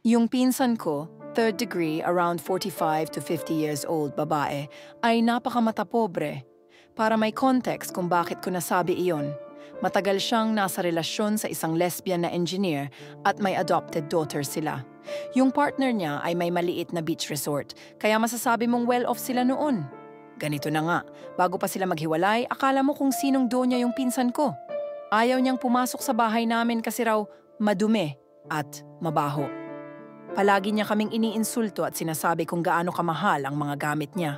Yung pinsan ko, third degree, around 45 to 50 years old, babae, ay napakamatapobre. Para may context kung bakit ko nasabi iyon, matagal siyang nasa relasyon sa isang lesbian na engineer at may adopted daughter sila. Yung partner niya ay may maliit na beach resort, kaya masasabi mong well-off sila noon. Ganito na nga, bago pa sila maghiwalay, akala mo kung sinong donya yung pinsan ko. Ayaw niyang pumasok sa bahay namin kasi raw madumi at mabaho. Palagi niya kaming iniinsulto at sinasabi kung gaano kamahal ang mga gamit niya.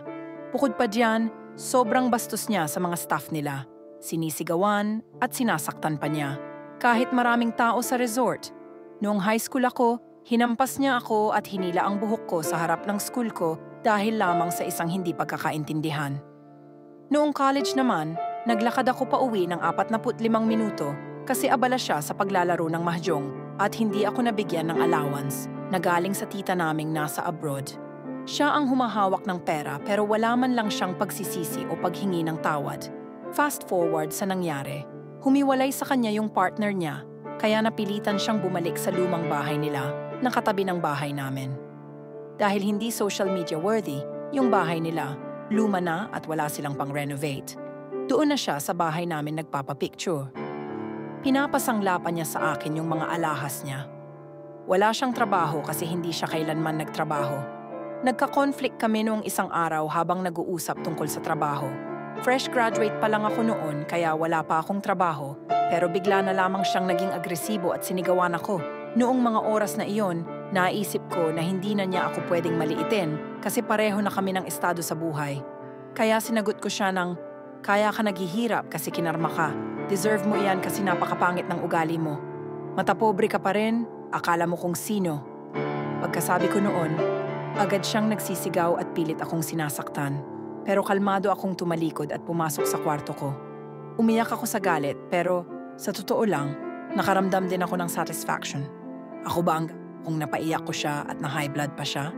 Bukod pa diyan, sobrang bastos niya sa mga staff nila. Sinisigawan at sinasaktan pa niya. Kahit maraming tao sa resort. Noong high school ako, hinampas niya ako at hinila ang buhok ko sa harap ng school ko dahil lamang sa isang hindi pagkakaintindihan. Noong college naman, naglakad ako pa uwi ng 45 minuto kasi abala siya sa paglalaro ng mahjong at hindi ako nabigyan ng allowance na galing sa tita naming nasa abroad. Siya ang humahawak ng pera pero wala man lang siyang pagsisisi o paghingi ng tawad. Fast forward sa nangyari, humiwalay sa kanya yung partner niya kaya napilitan siyang bumalik sa lumang bahay nila na katabi ng bahay namin. Dahil hindi social media worthy, yung bahay nila, luma na at wala silang pang-renovate. Doon na siya sa bahay namin nagpapapicture. Pinapasangla pa niya sa akin yung mga alahas niya. Wala siyang trabaho kasi hindi siya kailanman nagtrabaho. Nagka-conflict kami noong isang araw habang nag-uusap tungkol sa trabaho. Fresh graduate pa lang ako noon kaya wala pa akong trabaho, pero bigla na lamang siyang naging agresibo at sinigawan ako. Noong mga oras na iyon, naisip ko na hindi na niya ako pwedeng maliitin kasi pareho na kami ng estado sa buhay. Kaya sinagot ko siya ng, "Kaya ka naghihirap kasi kinarma ka. Deserve mo iyan kasi napakapangit ng ugali mo. Matapobre ka pa rin, akala mo kung sino." Pagkasabi ko noon, agad siyang nagsisigaw at pilit akong sinasaktan. Pero kalmado akong tumalikod at pumasok sa kwarto ko. Umiyak ako sa galit pero sa totoo lang, nakaramdam din ako ng satisfaction. Ako ba kung napaiyak ko siya at na high blood pa siya?